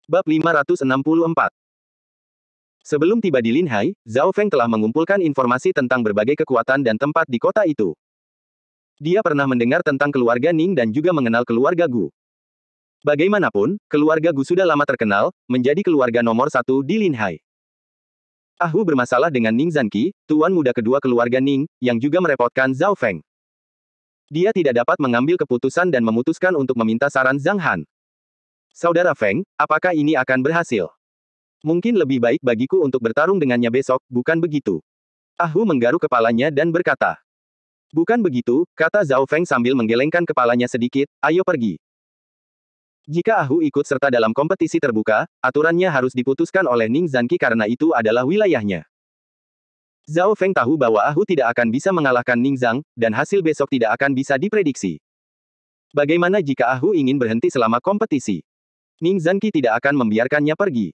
Bab 564. Sebelum tiba di Linhai, Zhao Feng telah mengumpulkan informasi tentang berbagai kekuatan dan tempat di kota itu. Dia pernah mendengar tentang keluarga Ning dan juga mengenal keluarga Gu. Bagaimanapun, keluarga Gu sudah lama terkenal, menjadi keluarga nomor satu di Linhai. Ah Hu bermasalah dengan Ning Zanqi, tuan muda kedua keluarga Ning, yang juga merepotkan Zhao Feng. Dia tidak dapat mengambil keputusan dan memutuskan untuk meminta saran Zhang Han. Saudara Feng, apakah ini akan berhasil? Mungkin lebih baik bagiku untuk bertarung dengannya besok, bukan begitu? Ah Hu menggaruk kepalanya dan berkata. Bukan begitu, kata Zhao Feng sambil menggelengkan kepalanya sedikit, ayo pergi. Jika Ah Hu ikut serta dalam kompetisi terbuka, aturannya harus diputuskan oleh Ning Zanqi karena itu adalah wilayahnya. Zhao Feng tahu bahwa Ah Hu tidak akan bisa mengalahkan Ning Zhang, dan hasil besok tidak akan bisa diprediksi. Bagaimana jika Ah Hu ingin berhenti selama kompetisi? Ning Zanqi tidak akan membiarkannya pergi.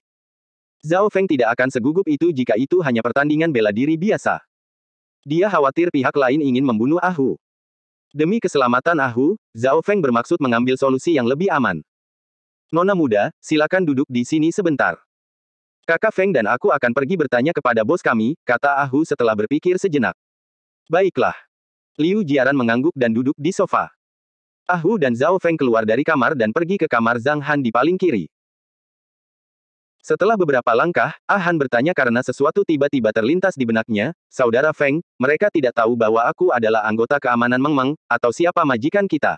Zhao Feng tidak akan segugup itu jika itu hanya pertandingan bela diri biasa. Dia khawatir pihak lain ingin membunuh Ah Hu. Demi keselamatan Ah Hu, Zhao Feng bermaksud mengambil solusi yang lebih aman. Nona muda, silakan duduk di sini sebentar. Kakak Feng dan aku akan pergi bertanya kepada bos kami, kata Ah Hu setelah berpikir sejenak. Baiklah. Liu Jiaran mengangguk dan duduk di sofa. Ah Hu dan Zhao Feng keluar dari kamar dan pergi ke kamar Zhang Han di paling kiri. Setelah beberapa langkah, Ah Han bertanya karena sesuatu tiba-tiba terlintas di benaknya, Saudara Feng, mereka tidak tahu bahwa aku adalah anggota keamanan Meng Meng, atau siapa majikan kita.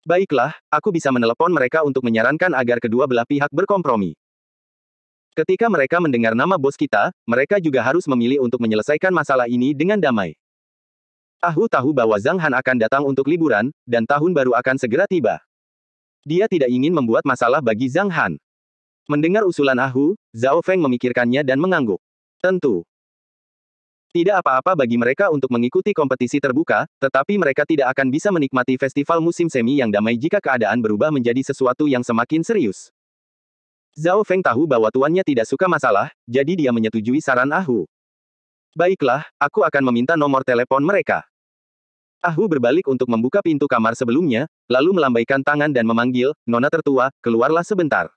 Baiklah, aku bisa menelepon mereka untuk menyarankan agar kedua belah pihak berkompromi. Ketika mereka mendengar nama bos kita, mereka juga harus memilih untuk menyelesaikan masalah ini dengan damai. Ah Hu tahu bahwa Zhang Han akan datang untuk liburan, dan tahun baru akan segera tiba. Dia tidak ingin membuat masalah bagi Zhang Han. Mendengar usulan Ah Hu, Zhao Feng memikirkannya dan mengangguk. Tentu. Tidak apa-apa bagi mereka untuk mengikuti kompetisi terbuka, tetapi mereka tidak akan bisa menikmati festival musim semi yang damai jika keadaan berubah menjadi sesuatu yang semakin serius. Zhao Feng tahu bahwa tuannya tidak suka masalah, jadi dia menyetujui saran Ah Hu. Baiklah, aku akan meminta nomor telepon mereka. Ah Hu berbalik untuk membuka pintu kamar sebelumnya, lalu melambaikan tangan dan memanggil, Nona tertua, keluarlah sebentar.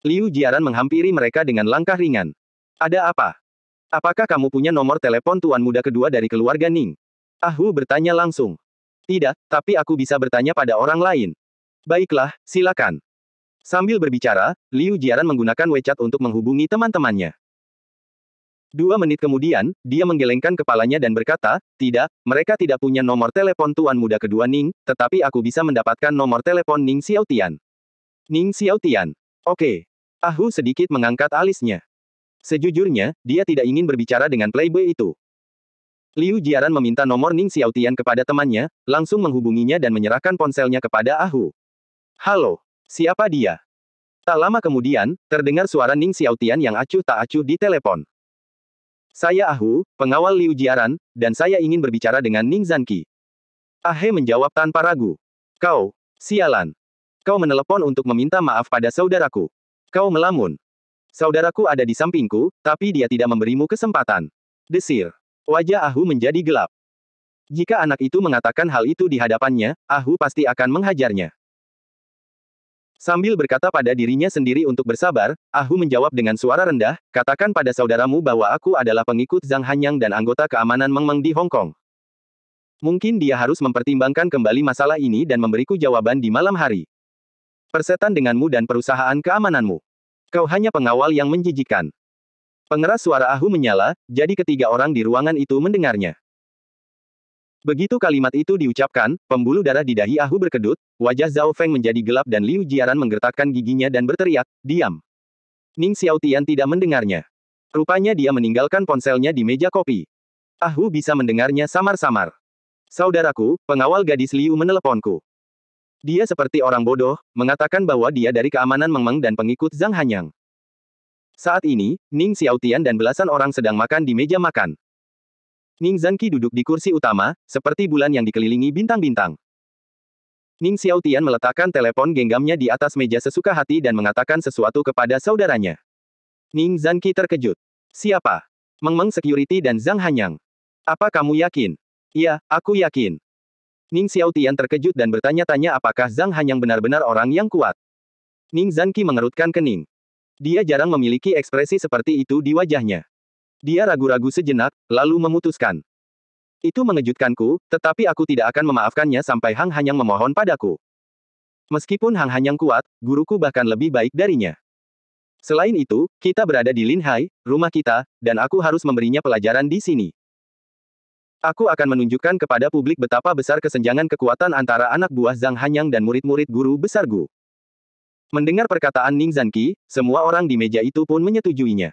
Liu Jiaran menghampiri mereka dengan langkah ringan. Ada apa? Apakah kamu punya nomor telepon tuan muda kedua dari keluarga Ning? Ah Hu bertanya langsung. Tidak, tapi aku bisa bertanya pada orang lain. Baiklah, silakan. Sambil berbicara, Liu Jiaran menggunakan WeChat untuk menghubungi teman-temannya. 2 menit kemudian, dia menggelengkan kepalanya dan berkata, tidak, mereka tidak punya nomor telepon tuan muda kedua Ning, tetapi aku bisa mendapatkan nomor telepon Ning Xiaotian. Ning Xiaotian. Oke. Ah Hu sedikit mengangkat alisnya. Sejujurnya, dia tidak ingin berbicara dengan playboy itu. Liu Jiaran meminta nomor Ning Xiaotian kepada temannya, langsung menghubunginya dan menyerahkan ponselnya kepada Ah Hu. Halo, siapa dia? Tak lama kemudian, terdengar suara Ning Xiaotian yang acuh tak acuh di telepon. Saya Ah Hu, pengawal Liu Jiaran, dan saya ingin berbicara dengan Ning Zanqi. Ah He menjawab tanpa ragu. Kau, sialan. Kau menelepon untuk meminta maaf pada saudaraku. Kau melamun. Saudaraku ada di sampingku, tapi dia tidak memberimu kesempatan. Desir. Wajah Ah Hu menjadi gelap. Jika anak itu mengatakan hal itu di hadapannya, Ah Hu pasti akan menghajarnya. Sambil berkata pada dirinya sendiri untuk bersabar, Ah Hu menjawab dengan suara rendah, katakan pada saudaramu bahwa aku adalah pengikut Zhang Hanyang dan anggota keamanan Meng Meng di Hong Kong. Mungkin dia harus mempertimbangkan kembali masalah ini dan memberiku jawaban di malam hari. Persetan denganmu dan perusahaan keamananmu. Kau hanya pengawal yang menjijikkan. Pengeras suara Ah Hu menyala, jadi ketiga orang di ruangan itu mendengarnya. Begitu kalimat itu diucapkan, pembuluh darah di dahi Ah Hu berkedut, wajah Zhao Feng menjadi gelap dan Liu Jiaran menggertakkan giginya dan berteriak, diam. Ning Xiaotian tidak mendengarnya. Rupanya dia meninggalkan ponselnya di meja kopi. Ah Hu bisa mendengarnya samar-samar. Saudaraku, pengawal gadis Liu meneleponku. Dia seperti orang bodoh, mengatakan bahwa dia dari keamanan Meng Meng dan pengikut Zhang Hanyang. Saat ini, Ning Xiaotian dan belasan orang sedang makan di meja makan. Ning Zanqi duduk di kursi utama, seperti bulan yang dikelilingi bintang-bintang. Ning Xiaotian meletakkan telepon genggamnya di atas meja sesuka hati dan mengatakan sesuatu kepada saudaranya. Ning Zanqi terkejut. Siapa? Meng Meng Security dan Zhang Hanyang. Apa kamu yakin? Iya, aku yakin. Ning Xiaotian terkejut dan bertanya-tanya apakah Zhang Hanyang benar-benar orang yang kuat. Ning Zanqi mengerutkan kening. Dia jarang memiliki ekspresi seperti itu di wajahnya. Dia ragu-ragu sejenak, lalu memutuskan. Itu mengejutkanku, tetapi aku tidak akan memaafkannya sampai Hang Hanyang memohon padaku. Meskipun Hang Hanyang kuat, guruku bahkan lebih baik darinya. Selain itu, kita berada di Lin Hai, rumah kita, dan aku harus memberinya pelajaran di sini. Aku akan menunjukkan kepada publik betapa besar kesenjangan kekuatan antara anak buah Zhang Hanyang dan murid-murid guru besar Gu. Mendengar perkataan Ning Zanqi, semua orang di meja itu pun menyetujuinya.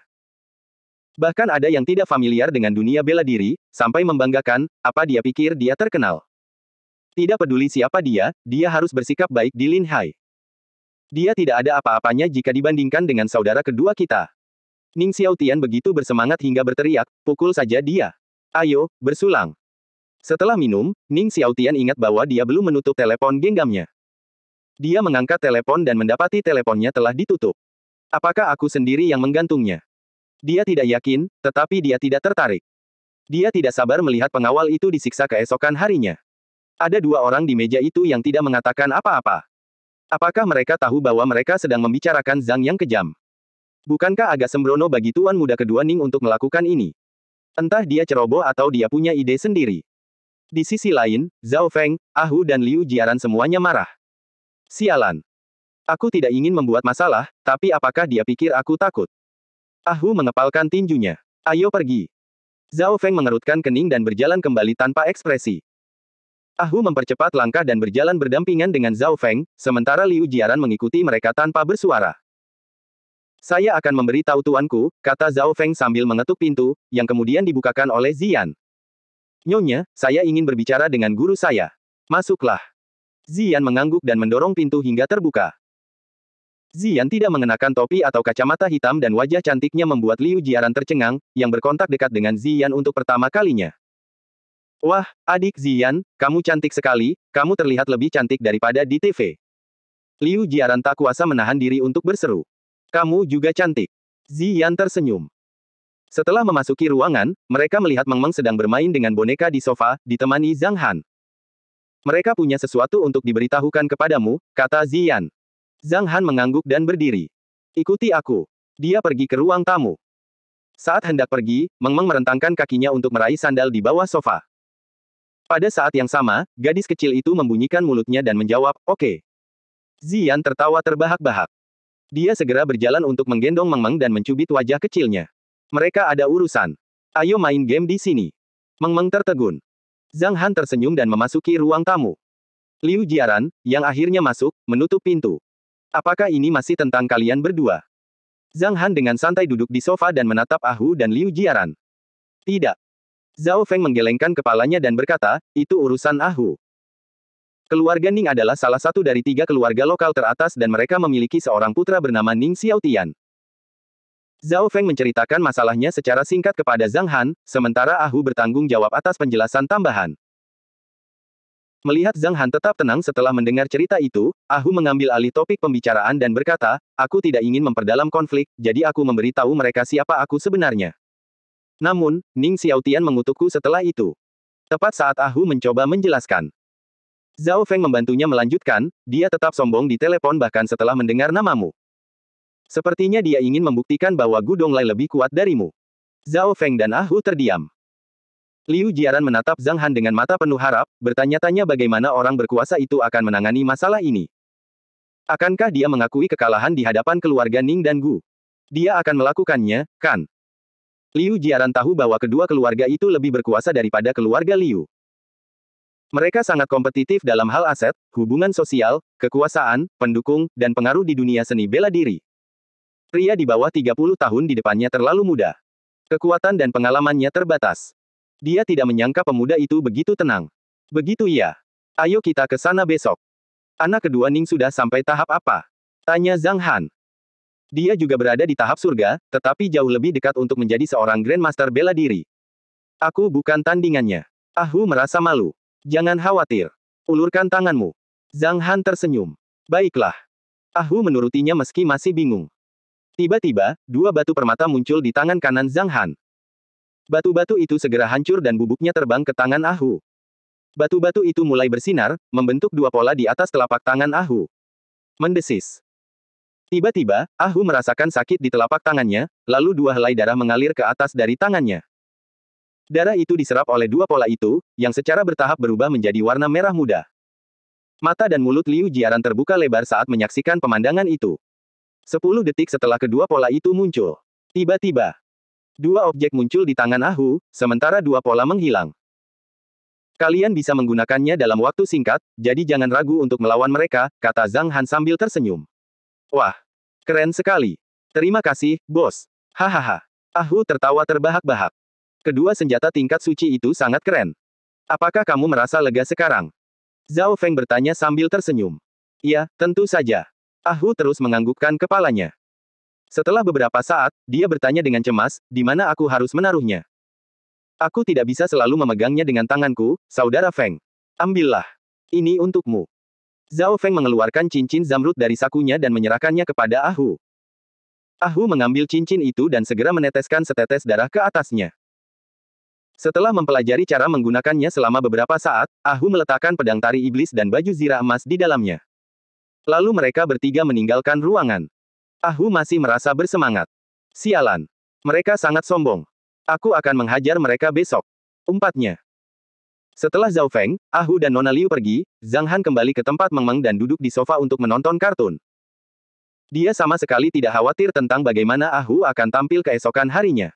Bahkan ada yang tidak familiar dengan dunia bela diri, sampai membanggakan, apa dia pikir dia terkenal. Tidak peduli siapa dia harus bersikap baik di Lin Hai. Dia tidak ada apa-apanya jika dibandingkan dengan saudara kedua kita. Ning Xiaotian begitu bersemangat hingga berteriak, pukul saja dia. Ayo, bersulang. Setelah minum, Ning Xiaotian ingat bahwa dia belum menutup telepon genggamnya. Dia mengangkat telepon dan mendapati teleponnya telah ditutup. Apakah aku sendiri yang menggantungnya? Dia tidak yakin, tetapi dia tidak tertarik. Dia tidak sabar melihat pengawal itu disiksa keesokan harinya. Ada dua orang di meja itu yang tidak mengatakan apa-apa. Apakah mereka tahu bahwa mereka sedang membicarakan Zhang yang kejam? Bukankah agak sembrono bagi tuan muda kedua Ning untuk melakukan ini? Entah dia ceroboh atau dia punya ide sendiri. Di sisi lain, Zhao Feng, Ahu dan Liu Jiaran semuanya marah. Sialan. Aku tidak ingin membuat masalah, tapi apakah dia pikir aku takut? Ahu mengepalkan tinjunya. Ayo pergi. Zhao Feng mengerutkan kening dan berjalan kembali tanpa ekspresi. Ahu mempercepat langkah dan berjalan berdampingan dengan Zhao Feng, sementara Liu Jiaran mengikuti mereka tanpa bersuara. Saya akan memberi tahu tuanku, kata Zhao Feng sambil mengetuk pintu, yang kemudian dibukakan oleh Ziyan. Nyonya, saya ingin berbicara dengan guru saya. Masuklah. Ziyan mengangguk dan mendorong pintu hingga terbuka. Ziyan tidak mengenakan topi atau kacamata hitam dan wajah cantiknya membuat Liu Jiaran tercengang, yang berkontak dekat dengan Ziyan untuk pertama kalinya. Wah, adik Ziyan, kamu cantik sekali, kamu terlihat lebih cantik daripada di TV. Liu Jiaran tak kuasa menahan diri untuk berseru. Kamu juga cantik. Ziyan tersenyum. Setelah memasuki ruangan, mereka melihat Meng Meng sedang bermain dengan boneka di sofa, ditemani Zhang Han. Mereka punya sesuatu untuk diberitahukan kepadamu, kata Ziyan. Zhang Han mengangguk dan berdiri. Ikuti aku. Dia pergi ke ruang tamu. Saat hendak pergi, Meng Meng merentangkan kakinya untuk meraih sandal di bawah sofa. Pada saat yang sama, gadis kecil itu membunyikan mulutnya dan menjawab, oke. Ziyan tertawa terbahak-bahak. Dia segera berjalan untuk menggendong Meng Meng dan mencubit wajah kecilnya. Mereka ada urusan. Ayo main game di sini. Meng Meng tertegun. Zhang Han tersenyum dan memasuki ruang tamu. Liu Jiaran, yang akhirnya masuk, menutup pintu. Apakah ini masih tentang kalian berdua? Zhang Han dengan santai duduk di sofa dan menatap Ahu dan Liu Jiaran. Tidak. Zhao Feng menggelengkan kepalanya dan berkata, itu urusan Ahu. Keluarga Ning adalah salah satu dari 3 keluarga lokal teratas dan mereka memiliki seorang putra bernama Ning Xiaotian. Zhao Feng menceritakan masalahnya secara singkat kepada Zhang Han, sementara Ahu bertanggung jawab atas penjelasan tambahan. Melihat Zhang Han tetap tenang setelah mendengar cerita itu, Ahu mengambil alih topik pembicaraan dan berkata, aku tidak ingin memperdalam konflik, jadi aku memberi tahu mereka siapa aku sebenarnya. Namun, Ning Xiaotian mengutukku setelah itu. Tepat saat Ahu mencoba menjelaskan. Zhao Feng membantunya melanjutkan, dia tetap sombong di telepon bahkan setelah mendengar namamu. Sepertinya dia ingin membuktikan bahwa Gu Donglai lebih kuat darimu. Zhao Feng dan Ahu terdiam. Liu Jiaran menatap Zhang Han dengan mata penuh harap, bertanya-tanya bagaimana orang berkuasa itu akan menangani masalah ini. Akankah dia mengakui kekalahan di hadapan keluarga Ning dan Gu? Dia akan melakukannya, kan? Liu Jiaran tahu bahwa kedua keluarga itu lebih berkuasa daripada keluarga Liu. Mereka sangat kompetitif dalam hal aset, hubungan sosial, kekuasaan, pendukung, dan pengaruh di dunia seni bela diri. Pria di bawah 30 tahun di depannya terlalu muda. Kekuatan dan pengalamannya terbatas. Dia tidak menyangka pemuda itu begitu tenang. Begitu ya. Ayo kita ke sana besok. Anak kedua Ning sudah sampai tahap apa? Tanya Zhang Han. Dia juga berada di tahap surga, tetapi jauh lebih dekat untuk menjadi seorang Grandmaster bela diri. Aku bukan tandingannya. Ahu merasa malu. Jangan khawatir. Ulurkan tanganmu. Zhang Han tersenyum. Baiklah. Ahu menurutinya meski masih bingung. Tiba-tiba, 2 batu permata muncul di tangan kanan Zhang Han. Batu-batu itu segera hancur dan bubuknya terbang ke tangan Ahu. Batu-batu itu mulai bersinar, membentuk 2 pola di atas telapak tangan Ahu. Mendesis. Tiba-tiba, Ahu merasakan sakit di telapak tangannya, lalu dua helai darah mengalir ke atas dari tangannya. Darah itu diserap oleh dua pola itu, yang secara bertahap berubah menjadi warna merah muda. Mata dan mulut Liu Jiaran terbuka lebar saat menyaksikan pemandangan itu. 10 detik setelah kedua pola itu muncul. Tiba-tiba, dua objek muncul di tangan Ahu, sementara dua pola menghilang. Kalian bisa menggunakannya dalam waktu singkat, jadi jangan ragu untuk melawan mereka, kata Zhang Han sambil tersenyum. Wah, keren sekali. Terima kasih, bos. Hahaha. Ahu tertawa terbahak-bahak. Kedua senjata tingkat suci itu sangat keren. Apakah kamu merasa lega sekarang? Zhao Feng bertanya sambil tersenyum. Iya, tentu saja. Ahu terus menganggukkan kepalanya. Setelah beberapa saat, dia bertanya dengan cemas, di mana aku harus menaruhnya? Aku tidak bisa selalu memegangnya dengan tanganku, saudara Feng. Ambillah. Ini untukmu. Zhao Feng mengeluarkan cincin zamrud dari sakunya dan menyerahkannya kepada Ahu. Ahu mengambil cincin itu dan segera meneteskan setetes darah ke atasnya. Setelah mempelajari cara menggunakannya selama beberapa saat, Ahu meletakkan pedang tari iblis dan baju zirah emas di dalamnya. Lalu mereka bertiga meninggalkan ruangan. Ahu masih merasa bersemangat. Sialan. Mereka sangat sombong. Aku akan menghajar mereka besok. Umpatnya. Setelah Zhao Feng, Ahu dan Nona Liu pergi, Zhang Han kembali ke tempat Meng Meng dan duduk di sofa untuk menonton kartun. Dia sama sekali tidak khawatir tentang bagaimana Ahu akan tampil keesokan harinya.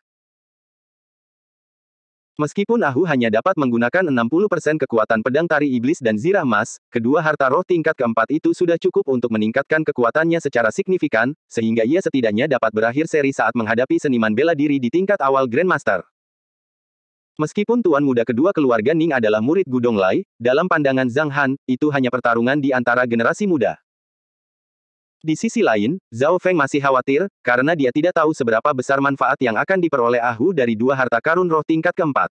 Meskipun Ahu hanya dapat menggunakan 60% kekuatan pedang tari iblis dan zirah emas, kedua harta roh tingkat keempat itu sudah cukup untuk meningkatkan kekuatannya secara signifikan, sehingga ia setidaknya dapat berakhir seri saat menghadapi seniman bela diri di tingkat awal Grandmaster. Meskipun tuan muda kedua keluarga Ning adalah murid Gudong Lai, dalam pandangan Zhang Han, itu hanya pertarungan di antara generasi muda. Di sisi lain, Zhao Feng masih khawatir, karena dia tidak tahu seberapa besar manfaat yang akan diperoleh Ahu dari dua harta karun roh tingkat keempat.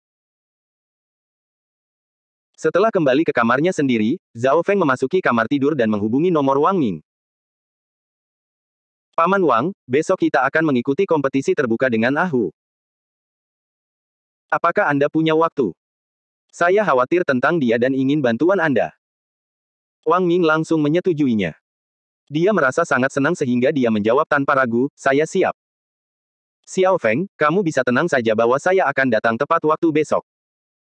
Setelah kembali ke kamarnya sendiri, Zhao Feng memasuki kamar tidur dan menghubungi nomor Wang Ming. Paman Wang, besok kita akan mengikuti kompetisi terbuka dengan Ahu. Apakah Anda punya waktu? Saya khawatir tentang dia dan ingin bantuan Anda. Wang Ming langsung menyetujuinya. Dia merasa sangat senang sehingga dia menjawab tanpa ragu, saya siap. Xiao Feng, kamu bisa tenang saja bahwa saya akan datang tepat waktu besok.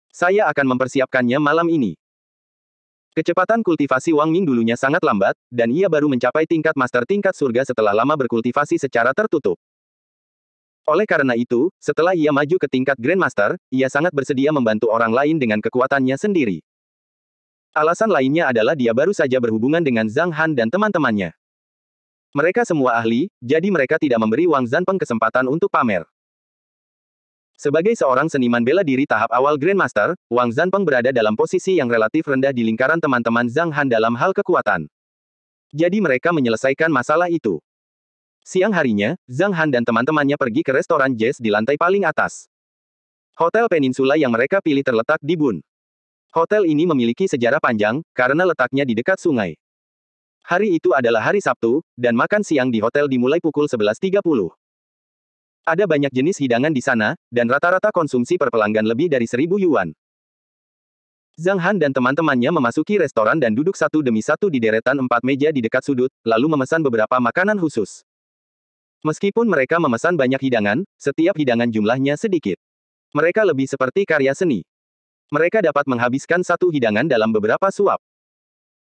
Saya akan mempersiapkannya malam ini. Kecepatan kultivasi Wang Ming dulunya sangat lambat, dan ia baru mencapai tingkat master tingkat surga setelah lama berkultivasi secara tertutup. Oleh karena itu, setelah ia maju ke tingkat Grandmaster, ia sangat bersedia membantu orang lain dengan kekuatannya sendiri. Alasan lainnya adalah dia baru saja berhubungan dengan Zhang Han dan teman-temannya. Mereka semua ahli, jadi mereka tidak memberi Wang Zanpeng kesempatan untuk pamer. Sebagai seorang seniman bela diri tahap awal Grandmaster, Wang Zanpeng berada dalam posisi yang relatif rendah di lingkaran teman-teman Zhang Han dalam hal kekuatan. Jadi mereka menyelesaikan masalah itu. Siang harinya, Zhang Han dan teman-temannya pergi ke restoran jazz di lantai paling atas. Hotel Peninsula yang mereka pilih terletak di Bun. Hotel ini memiliki sejarah panjang, karena letaknya di dekat sungai. Hari itu adalah hari Sabtu, dan makan siang di hotel dimulai pukul 11.30. Ada banyak jenis hidangan di sana, dan rata-rata konsumsi per pelanggan lebih dari 1.000 yuan. Zhang Han dan teman-temannya memasuki restoran dan duduk satu demi satu di deretan 4 meja di dekat sudut, lalu memesan beberapa makanan khusus. Meskipun mereka memesan banyak hidangan, setiap hidangan jumlahnya sedikit. Mereka lebih seperti karya seni. Mereka dapat menghabiskan satu hidangan dalam beberapa suap.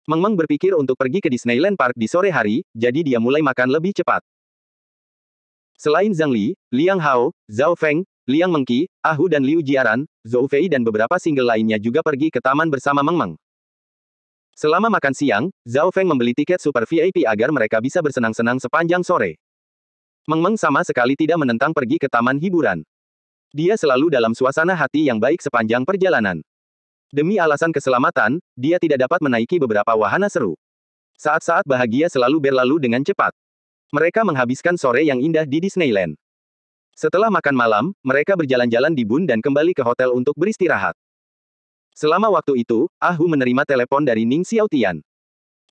Meng Meng berpikir untuk pergi ke Disneyland Park di sore hari, jadi dia mulai makan lebih cepat. Selain Zhang Li, Liang Hao, Zhao Feng, Liang Mengqi, Ahu dan Liu Jiaran, Zhou Fei dan beberapa single lainnya juga pergi ke taman bersama Meng Meng. Selama makan siang, Zhao Feng membeli tiket super VIP agar mereka bisa bersenang-senang sepanjang sore. Meng Meng sama sekali tidak menentang pergi ke taman hiburan. Dia selalu dalam suasana hati yang baik sepanjang perjalanan. Demi alasan keselamatan, dia tidak dapat menaiki beberapa wahana seru. Saat-saat bahagia selalu berlalu dengan cepat. Mereka menghabiskan sore yang indah di Disneyland. Setelah makan malam, mereka berjalan-jalan di Bun dan kembali ke hotel untuk beristirahat. Selama waktu itu, Ahu menerima telepon dari Ning Xiaotian.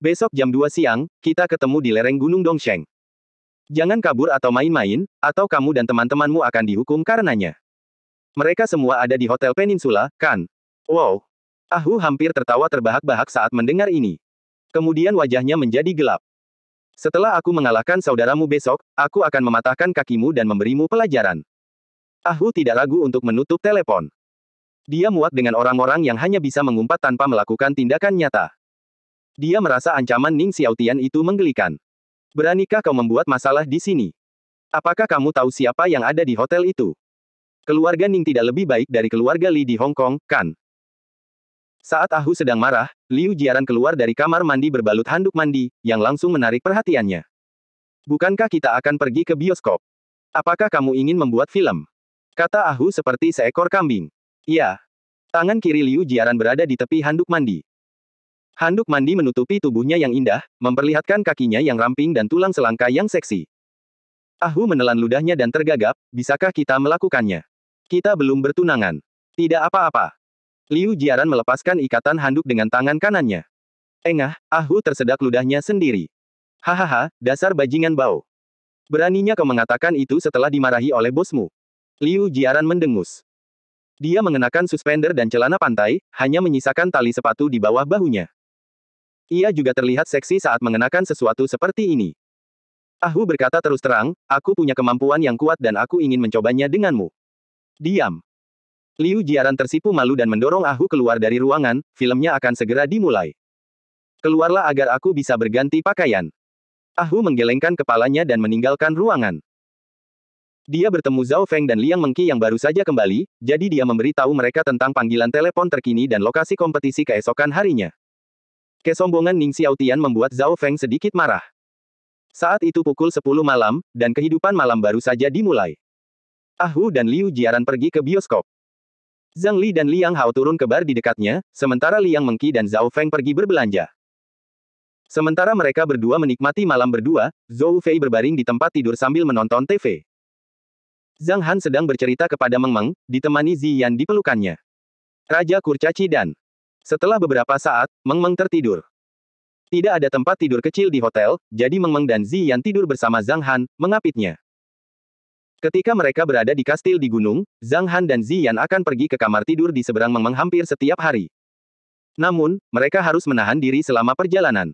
Besok jam 2 siang, kita ketemu di lereng Gunung Dongsheng. Jangan kabur atau main-main, atau kamu dan teman-temanmu akan dihukum karenanya. Mereka semua ada di Hotel Peninsula, kan? Wow! Ahu hampir tertawa terbahak-bahak saat mendengar ini. Kemudian wajahnya menjadi gelap. Setelah aku mengalahkan saudaramu besok, aku akan mematahkan kakimu dan memberimu pelajaran. Ah Hu tidak ragu untuk menutup telepon. Dia muak dengan orang-orang yang hanya bisa mengumpat tanpa melakukan tindakan nyata. Dia merasa ancaman Ning Xiaotian itu menggelikan. Beranikah kau membuat masalah di sini? Apakah kamu tahu siapa yang ada di hotel itu? Keluarga Ning tidak lebih baik dari keluarga Li di Hong Kong, kan? Saat Ah Hu sedang marah, Liu Jiaran keluar dari kamar mandi berbalut handuk mandi, yang langsung menarik perhatiannya. Bukankah kita akan pergi ke bioskop? Apakah kamu ingin membuat film? Kata Ah Hu seperti seekor kambing. Iya. Tangan kiri Liu Jiaran berada di tepi handuk mandi. Handuk mandi menutupi tubuhnya yang indah, memperlihatkan kakinya yang ramping dan tulang selangka yang seksi. Ah Hu menelan ludahnya dan tergagap, bisakah kita melakukannya? Kita belum bertunangan. Tidak apa-apa. Liu Jiaran melepaskan ikatan handuk dengan tangan kanannya. Engah, Ah Hu tersedak ludahnya sendiri. Hahaha, dasar bajingan bau. Beraninya kau mengatakan itu setelah dimarahi oleh bosmu. Liu Jiaran mendengus. Dia mengenakan suspender dan celana pantai, hanya menyisakan tali sepatu di bawah bahunya. Ia juga terlihat seksi saat mengenakan sesuatu seperti ini. Ah Hu berkata terus terang, aku punya kemampuan yang kuat dan aku ingin mencobanya denganmu. Diam. Liu Jiaran tersipu malu dan mendorong Ah Hu keluar dari ruangan, filmnya akan segera dimulai. Keluarlah agar aku bisa berganti pakaian. Ah Hu menggelengkan kepalanya dan meninggalkan ruangan. Dia bertemu Zhao Feng dan Liang Mengqi yang baru saja kembali, jadi dia memberi tahu mereka tentang panggilan telepon terkini dan lokasi kompetisi keesokan harinya. Kesombongan Ning Xiaotian membuat Zhao Feng sedikit marah. Saat itu pukul 10 malam, dan kehidupan malam baru saja dimulai. Ah Hu dan Liu Jiaran pergi ke bioskop. Zhang Li dan Liang Hao turun ke bar di dekatnya, sementara Liang Mengqi dan Zhao Feng pergi berbelanja. Sementara mereka berdua menikmati malam berdua, Zhou Fei berbaring di tempat tidur sambil menonton TV. Zhang Han sedang bercerita kepada Meng Meng, ditemani Ziyan di pelukannya. Raja kurcaci dan... Setelah beberapa saat, Meng Meng tertidur. Tidak ada tempat tidur kecil di hotel, jadi Meng Meng dan Ziyan tidur bersama Zhang Han, mengapitnya. Ketika mereka berada di kastil di gunung, Zhang Han dan Ziyan akan pergi ke kamar tidur di seberang Meng Meng hampir setiap hari. Namun, mereka harus menahan diri selama perjalanan.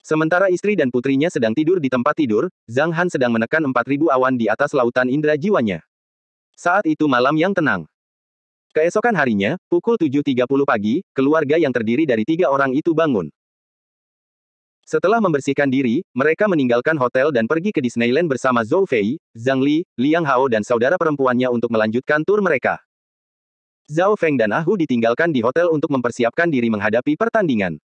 Sementara istri dan putrinya sedang tidur di tempat tidur, Zhang Han sedang menekan 4.000 awan di atas lautan indera jiwanya. Saat itu malam yang tenang. Keesokan harinya, pukul 7.30 pagi, keluarga yang terdiri dari 3 orang itu bangun. Setelah membersihkan diri, mereka meninggalkan hotel dan pergi ke Disneyland bersama Zhou Fei, Zhang Li, Liang Hao dan saudara perempuannya untuk melanjutkan tur mereka. Zhao Feng dan Ah Hu ditinggalkan di hotel untuk mempersiapkan diri menghadapi pertandingan.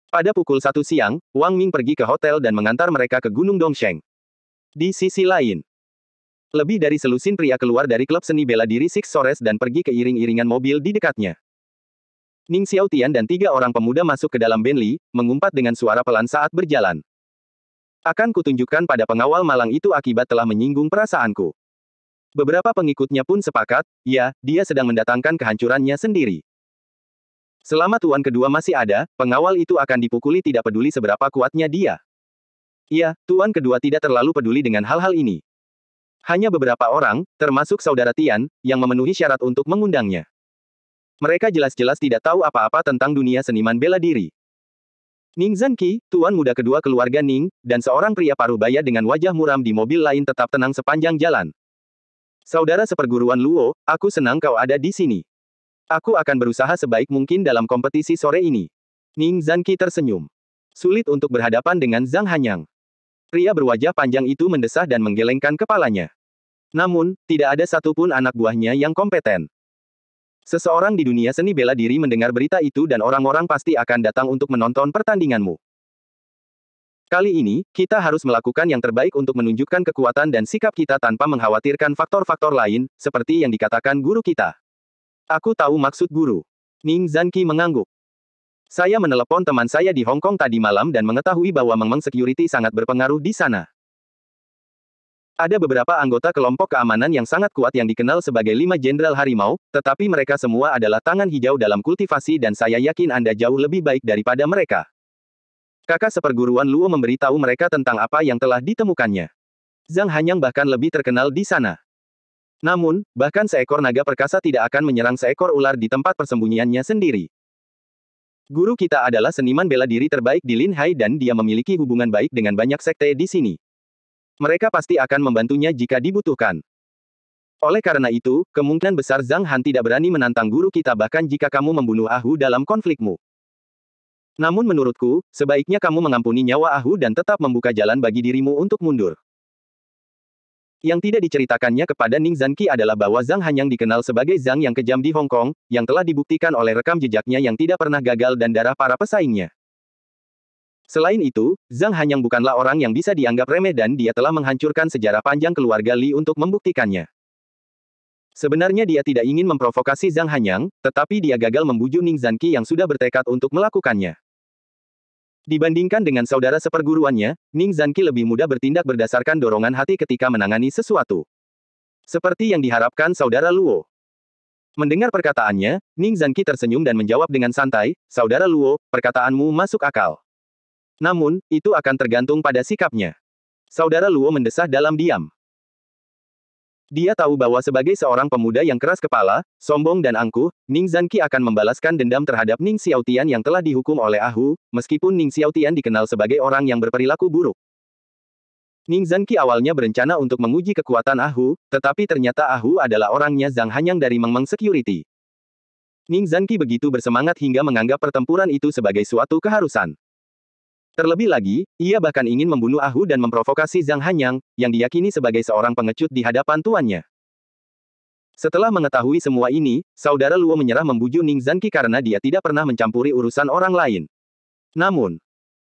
Pada pukul 1 siang, Wang Ming pergi ke hotel dan mengantar mereka ke Gunung Dongsheng. Di sisi lain, lebih dari selusin pria keluar dari klub seni bela diri Six Sores dan pergi ke iring-iringan mobil di dekatnya. Ning Xiaotian dan 3 orang pemuda masuk ke dalam Bentley, mengumpat dengan suara pelan saat berjalan. Akan kutunjukkan pada pengawal malang itu akibat telah menyinggung perasaanku. Beberapa pengikutnya pun sepakat, ya, dia sedang mendatangkan kehancurannya sendiri. Selama tuan kedua masih ada, pengawal itu akan dipukuli tidak peduli seberapa kuatnya dia. Ya, tuan kedua tidak terlalu peduli dengan hal-hal ini. Hanya beberapa orang, termasuk saudara Tian, yang memenuhi syarat untuk mengundangnya. Mereka jelas-jelas tidak tahu apa-apa tentang dunia seniman bela diri. Ning Zhanqi, tuan muda kedua keluarga Ning, dan seorang pria paruh baya dengan wajah muram di mobil lain tetap tenang sepanjang jalan. Saudara seperguruan Luo, aku senang kau ada di sini. Aku akan berusaha sebaik mungkin dalam kompetisi sore ini. Ning Zhanqi tersenyum. Sulit untuk berhadapan dengan Zhang Hanyang. Pria berwajah panjang itu mendesah dan menggelengkan kepalanya. Namun, tidak ada satupun anak buahnya yang kompeten. Seseorang di dunia seni bela diri mendengar berita itu dan orang-orang pasti akan datang untuk menonton pertandinganmu. Kali ini, kita harus melakukan yang terbaik untuk menunjukkan kekuatan dan sikap kita tanpa mengkhawatirkan faktor-faktor lain, seperti yang dikatakan guru kita. Aku tahu maksud guru. Ning Zhanqi mengangguk. Saya menelepon teman saya di Hong Kong tadi malam dan mengetahui bahwa Meng Meng Security sangat berpengaruh di sana. Ada beberapa anggota kelompok keamanan yang sangat kuat yang dikenal sebagai 5 Jenderal Harimau, tetapi mereka semua adalah tangan hijau dalam kultivasi dan saya yakin Anda jauh lebih baik daripada mereka. Kakak seperguruan Luo memberitahu mereka tentang apa yang telah ditemukannya. Zhang Hanyang bahkan lebih terkenal di sana. Namun, bahkan seekor naga perkasa tidak akan menyerang seekor ular di tempat persembunyiannya sendiri. Guru kita adalah seniman bela diri terbaik di Lin Hai dan dia memiliki hubungan baik dengan banyak sekte di sini. Mereka pasti akan membantunya jika dibutuhkan. Oleh karena itu, kemungkinan besar Zhang Han tidak berani menantang guru kita bahkan jika kamu membunuh Ahu dalam konflikmu. Namun menurutku, sebaiknya kamu mengampuni nyawa Ahu dan tetap membuka jalan bagi dirimu untuk mundur. Yang tidak diceritakannya kepada Ning Zanqi adalah bahwa Zhang Han yang dikenal sebagai Zhang yang kejam di Hong Kong, yang telah dibuktikan oleh rekam jejaknya yang tidak pernah gagal dan darah para pesaingnya. Selain itu, Zhang Han yang bukanlah orang yang bisa dianggap remeh dan dia telah menghancurkan sejarah panjang keluarga Li untuk membuktikannya. Sebenarnya dia tidak ingin memprovokasi Zhang Hanyang, tetapi dia gagal membujuk Ning Zanqi yang sudah bertekad untuk melakukannya. Dibandingkan dengan saudara seperguruannya, Ning Zanqi lebih mudah bertindak berdasarkan dorongan hati ketika menangani sesuatu. Seperti yang diharapkan saudara Luo. Mendengar perkataannya, Ning Zanqi tersenyum dan menjawab dengan santai, "Saudara Luo, perkataanmu masuk akal. Namun, itu akan tergantung pada sikapnya." Saudara Luo mendesah dalam diam. Dia tahu bahwa sebagai seorang pemuda yang keras kepala, sombong dan angkuh, Ning Zanqi akan membalaskan dendam terhadap Ning Xiaotian yang telah dihukum oleh Ahu, meskipun Ning Xiaotian dikenal sebagai orang yang berperilaku buruk. Ning Zanqi awalnya berencana untuk menguji kekuatan Ahu, tetapi ternyata Ahu adalah orangnya Zhang Hanyang dari Mengmeng Security. Ning Zanqi begitu bersemangat hingga menganggap pertempuran itu sebagai suatu keharusan. Terlebih lagi, ia bahkan ingin membunuh Ahu dan memprovokasi Zhang Hanyang, yang diyakini sebagai seorang pengecut di hadapan tuannya. Setelah mengetahui semua ini, saudara Luo menyerah membujuk Ning Zanqi karena dia tidak pernah mencampuri urusan orang lain. Namun,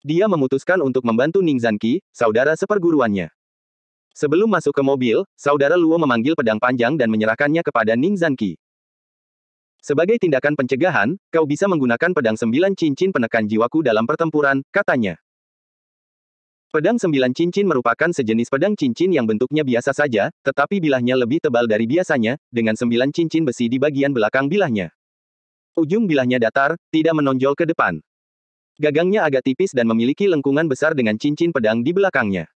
dia memutuskan untuk membantu Ning Zanqi, saudara seperguruannya. Sebelum masuk ke mobil, saudara Luo memanggil pedang panjang dan menyerahkannya kepada Ning Zanqi. "Sebagai tindakan pencegahan, kau bisa menggunakan pedang 9 cincin penekan jiwaku dalam pertempuran," katanya. Pedang 9 cincin merupakan sejenis pedang cincin yang bentuknya biasa saja, tetapi bilahnya lebih tebal dari biasanya, dengan 9 cincin besi di bagian belakang bilahnya. Ujung bilahnya datar, tidak menonjol ke depan. Gagangnya agak tipis dan memiliki lengkungan besar dengan cincin pedang di belakangnya.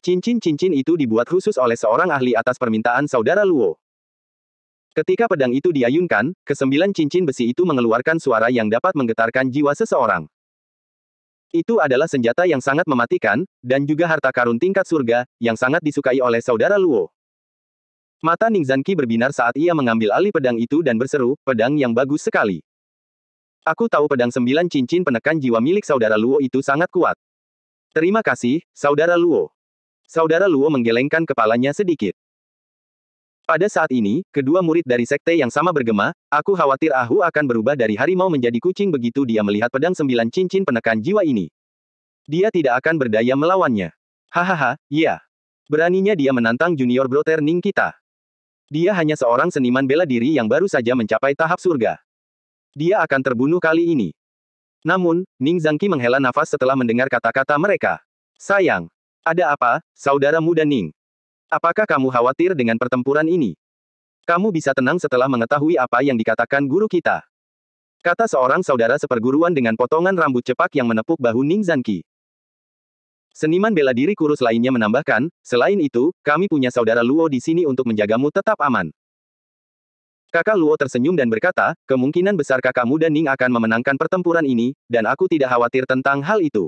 Cincin-cincin itu dibuat khusus oleh seorang ahli atas permintaan saudara Luo. Ketika pedang itu diayunkan, ke-9 cincin besi itu mengeluarkan suara yang dapat menggetarkan jiwa seseorang. Itu adalah senjata yang sangat mematikan, dan juga harta karun tingkat surga, yang sangat disukai oleh saudara Luo. Mata Ning Zanqi berbinar saat ia mengambil alih pedang itu dan berseru, "Pedang yang bagus sekali. Aku tahu pedang 9 cincin penekan jiwa milik saudara Luo itu sangat kuat. Terima kasih, saudara Luo." Saudara Luo menggelengkan kepalanya sedikit. Pada saat ini, kedua murid dari sekte yang sama bergema, "Aku khawatir Ahu akan berubah dari harimau menjadi kucing begitu dia melihat pedang 9 cincin penekan jiwa ini. Dia tidak akan berdaya melawannya." "Hahaha, iya. Beraninya dia menantang junior brother Ning kita. Dia hanya seorang seniman bela diri yang baru saja mencapai tahap surga. Dia akan terbunuh kali ini." Namun, Ning Zanqi menghela nafas setelah mendengar kata-kata mereka. "Sayang. Ada apa, saudara muda Ning? Apakah kamu khawatir dengan pertempuran ini? Kamu bisa tenang setelah mengetahui apa yang dikatakan guru kita," kata seorang saudara seperguruan dengan potongan rambut cepak yang menepuk bahu Ning Zanqi. Seniman bela diri kurus lainnya menambahkan, "Selain itu, kami punya saudara Luo di sini untuk menjagamu tetap aman." Kakak Luo tersenyum dan berkata, "Kemungkinan besar kakak muda Ning akan memenangkan pertempuran ini, dan aku tidak khawatir tentang hal itu.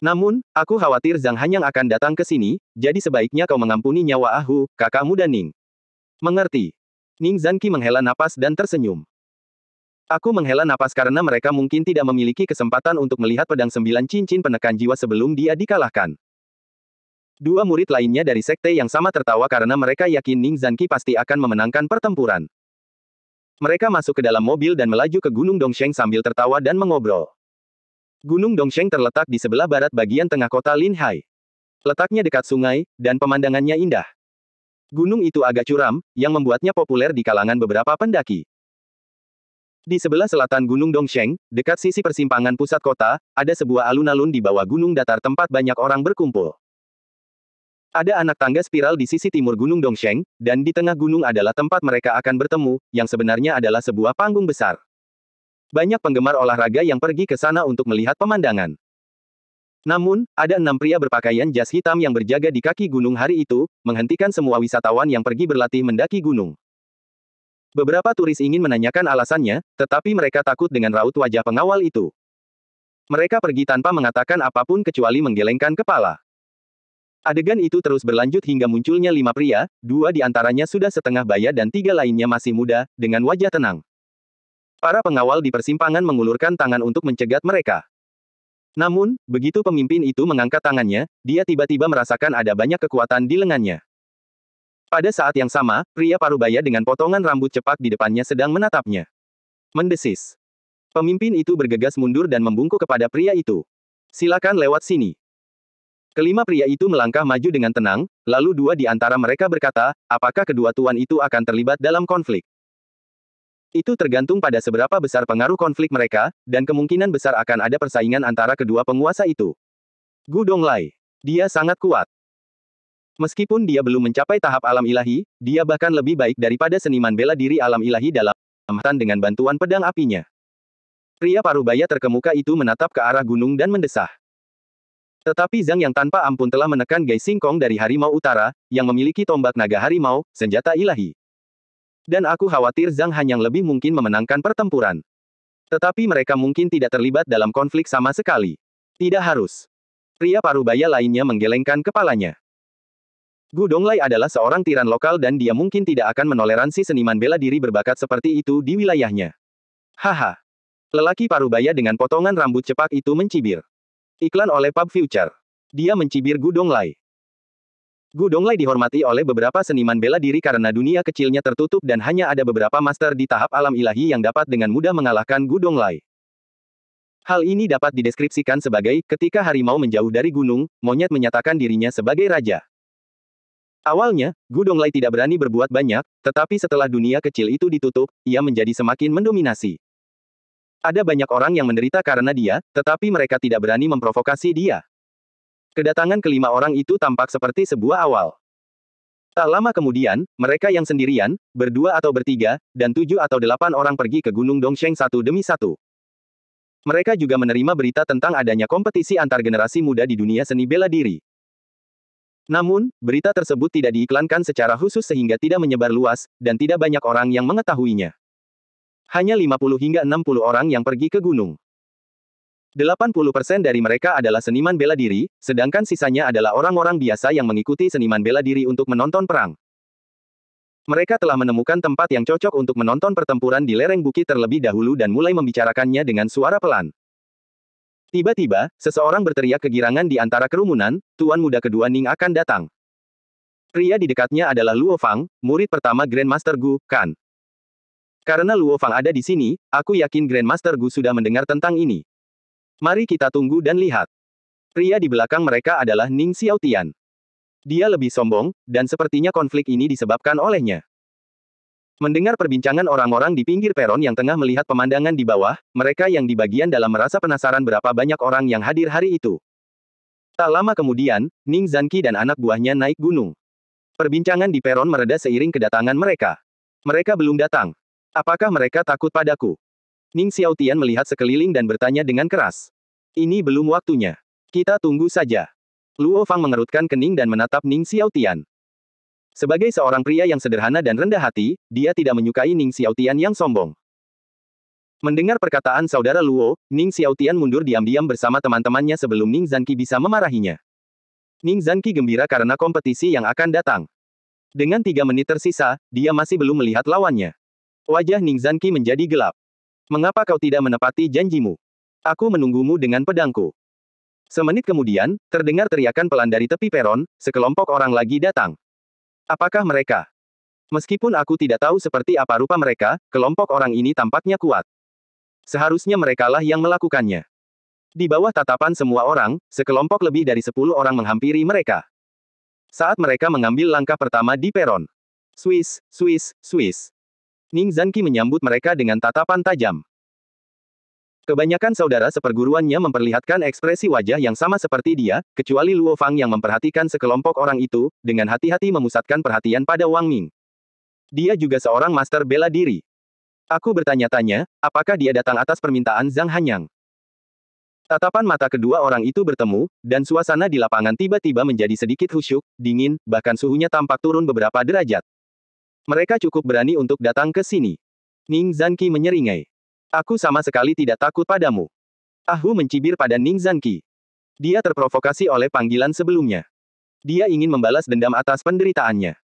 Namun, aku khawatir Zhang Hanyang akan datang ke sini, jadi sebaiknya kau mengampuni nyawa Ahu, kakak muda Ning." "Mengerti." Ning Zanqi menghela napas dan tersenyum. "Aku menghela napas karena mereka mungkin tidak memiliki kesempatan untuk melihat pedang 9 cincin penekan jiwa sebelum dia dikalahkan." Dua murid lainnya dari sekte yang sama tertawa karena mereka yakin Ning Zanqi pasti akan memenangkan pertempuran. Mereka masuk ke dalam mobil dan melaju ke Gunung Dongsheng sambil tertawa dan mengobrol. Gunung Dongsheng terletak di sebelah barat bagian tengah kota Lin Hai. Letaknya dekat sungai, dan pemandangannya indah. Gunung itu agak curam, yang membuatnya populer di kalangan beberapa pendaki. Di sebelah selatan Gunung Dongsheng, dekat sisi persimpangan pusat kota, ada sebuah alun-alun di bawah gunung datar tempat banyak orang berkumpul. Ada anak tangga spiral di sisi timur Gunung Dongsheng, dan di tengah gunung adalah tempat mereka akan bertemu, yang sebenarnya adalah sebuah panggung besar. Banyak penggemar olahraga yang pergi ke sana untuk melihat pemandangan. Namun, ada 6 pria berpakaian jas hitam yang berjaga di kaki gunung hari itu, menghentikan semua wisatawan yang pergi berlatih mendaki gunung. Beberapa turis ingin menanyakan alasannya, tetapi mereka takut dengan raut wajah pengawal itu. Mereka pergi tanpa mengatakan apapun kecuali menggelengkan kepala. Adegan itu terus berlanjut hingga munculnya 5 pria, 2 di antaranya sudah setengah baya dan 3 lainnya masih muda, dengan wajah tenang. Para pengawal di persimpangan mengulurkan tangan untuk mencegat mereka. Namun, begitu pemimpin itu mengangkat tangannya, dia tiba-tiba merasakan ada banyak kekuatan di lengannya. Pada saat yang sama, pria parubaya dengan potongan rambut cepak di depannya sedang menatapnya. Mendesis. Pemimpin itu bergegas mundur dan membungkuk kepada pria itu. Silakan lewat sini. Kelima pria itu melangkah maju dengan tenang, lalu 2 di antara mereka berkata, apakah kedua tuan itu akan terlibat dalam konflik? Itu tergantung pada seberapa besar pengaruh konflik mereka, dan kemungkinan besar akan ada persaingan antara kedua penguasa itu. Gu Donglai. Dia sangat kuat. Meskipun dia belum mencapai tahap alam ilahi, dia bahkan lebih baik daripada seniman bela diri alam ilahi dalam hatan dengan bantuan pedang apinya. Pria parubaya terkemuka itu menatap ke arah gunung dan mendesah. Tetapi Zhang yang tanpa ampun telah menekan Gai Singkong dari Harimau Utara, yang memiliki tombak naga harimau, senjata ilahi. Dan aku khawatir Zhang Hanyang lebih mungkin memenangkan pertempuran. Tetapi mereka mungkin tidak terlibat dalam konflik sama sekali. Tidak harus. Pria parubaya lainnya menggelengkan kepalanya. Gu Donglai adalah seorang tiran lokal dan dia mungkin tidak akan menoleransi seniman bela diri berbakat seperti itu di wilayahnya. Haha. Lelaki parubaya dengan potongan rambut cepak itu mencibir. Iklan oleh Pub Future. Dia mencibir Gu Donglai. Gu Donglai dihormati oleh beberapa seniman bela diri karena dunia kecilnya tertutup dan hanya ada beberapa master di tahap alam ilahi yang dapat dengan mudah mengalahkan Gu Donglai. Hal ini dapat dideskripsikan sebagai, ketika harimau menjauh dari gunung, monyet menyatakan dirinya sebagai raja. Awalnya, Gu Donglai tidak berani berbuat banyak, tetapi setelah dunia kecil itu ditutup, ia menjadi semakin mendominasi. Ada banyak orang yang menderita karena dia, tetapi mereka tidak berani memprovokasi dia. Kedatangan kelima orang itu tampak seperti sebuah awal. Tak lama kemudian, mereka yang sendirian, berdua atau bertiga, dan 7 atau 8 orang pergi ke Gunung Dongsheng satu demi satu. Mereka juga menerima berita tentang adanya kompetisi antar generasi muda di dunia seni bela diri. Namun, berita tersebut tidak diiklankan secara khusus sehingga tidak menyebar luas, dan tidak banyak orang yang mengetahuinya. Hanya 50 hingga 60 orang yang pergi ke gunung. 80% dari mereka adalah seniman bela diri, sedangkan sisanya adalah orang-orang biasa yang mengikuti seniman bela diri untuk menonton perang. Mereka telah menemukan tempat yang cocok untuk menonton pertempuran di lereng bukit terlebih dahulu dan mulai membicarakannya dengan suara pelan. Tiba-tiba, seseorang berteriak kegirangan di antara kerumunan, tuan muda kedua Ning akan datang. Pria di dekatnya adalah Luo Fang, murid pertama Grandmaster Gu Kan. Karena Luo Fang ada di sini, aku yakin Grandmaster Gu sudah mendengar tentang ini. Mari kita tunggu dan lihat. Pria di belakang mereka adalah Ning Xiaotian. Dia lebih sombong, dan sepertinya konflik ini disebabkan olehnya. Mendengar perbincangan orang-orang di pinggir peron yang tengah melihat pemandangan di bawah, mereka yang di bagian dalam merasa penasaran berapa banyak orang yang hadir hari itu. Tak lama kemudian, Ning Zanqi dan anak buahnya naik gunung. Perbincangan di peron mereda seiring kedatangan mereka. Mereka belum datang. Apakah mereka takut padaku? Ning Xiaotian melihat sekeliling dan bertanya dengan keras. Ini belum waktunya. Kita tunggu saja. Luo Fang mengerutkan kening dan menatap Ning Xiaotian. Sebagai seorang pria yang sederhana dan rendah hati, dia tidak menyukai Ning Xiaotian yang sombong. Mendengar perkataan saudara Luo, Ning Xiaotian mundur diam-diam bersama teman-temannya sebelum Ning Zanqi bisa memarahinya. Ning Zanqi gembira karena kompetisi yang akan datang. Dengan 3 menit tersisa, dia masih belum melihat lawannya. Wajah Ning Zanqi menjadi gelap. Mengapa kau tidak menepati janjimu? Aku menunggumu dengan pedangku. Semenit kemudian, terdengar teriakan pelan dari tepi peron, sekelompok orang lagi datang. Apakah mereka? Meskipun aku tidak tahu seperti apa rupa mereka, kelompok orang ini tampaknya kuat. Seharusnya merekalah yang melakukannya. Di bawah tatapan semua orang, sekelompok lebih dari 10 orang menghampiri mereka. Saat mereka mengambil langkah pertama di peron. Swiss, Swiss, Swiss. Ning Zanqi menyambut mereka dengan tatapan tajam. Kebanyakan saudara seperguruannya memperlihatkan ekspresi wajah yang sama seperti dia, kecuali Luo Fang yang memperhatikan sekelompok orang itu, dengan hati-hati memusatkan perhatian pada Wang Ming. Dia juga seorang master bela diri. Aku bertanya-tanya, apakah dia datang atas permintaan Zhang Hanyang? Tatapan mata kedua orang itu bertemu, dan suasana di lapangan tiba-tiba menjadi sedikit khusyuk, dingin, bahkan suhunya tampak turun beberapa derajat. Mereka cukup berani untuk datang ke sini. Ning Zanqi menyeringai. Aku sama sekali tidak takut padamu. Ah Hu mencibir pada Ning Zanqi. Dia terprovokasi oleh panggilan sebelumnya. Dia ingin membalas dendam atas penderitaannya.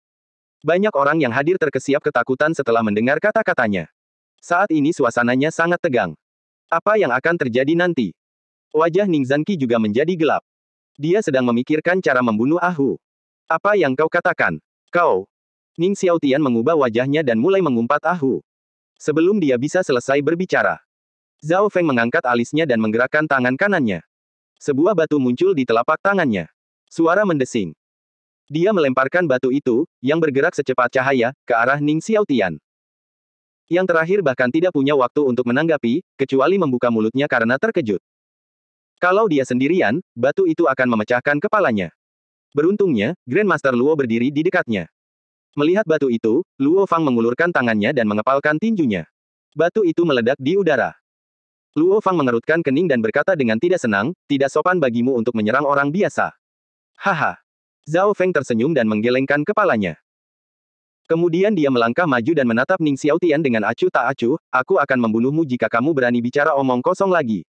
Banyak orang yang hadir terkesiap ketakutan setelah mendengar kata-katanya. Saat ini suasananya sangat tegang. Apa yang akan terjadi nanti? Wajah Ning Zanqi juga menjadi gelap. Dia sedang memikirkan cara membunuh Ah Hu. Apa yang kau katakan? Kau. Ning Xiaotian mengubah wajahnya dan mulai mengumpat Ah Hu. Sebelum dia bisa selesai berbicara, Zhao Feng mengangkat alisnya dan menggerakkan tangan kanannya. Sebuah batu muncul di telapak tangannya. Suara mendesing. Dia melemparkan batu itu, yang bergerak secepat cahaya, ke arah Ning Xiaotian. Yang terakhir bahkan tidak punya waktu untuk menanggapi, kecuali membuka mulutnya karena terkejut. Kalau dia sendirian, batu itu akan memecahkan kepalanya. Beruntungnya, Grandmaster Luo berdiri di dekatnya. Melihat batu itu, Luo Fang mengulurkan tangannya dan mengepalkan tinjunya. Batu itu meledak di udara. Luo Fang mengerutkan kening dan berkata dengan tidak senang, tidak sopan bagimu untuk menyerang orang biasa. Haha. Zhao Feng tersenyum dan menggelengkan kepalanya. Kemudian dia melangkah maju dan menatap Ning Xiaotian dengan acuh tak acuh, aku akan membunuhmu jika kamu berani bicara omong kosong lagi.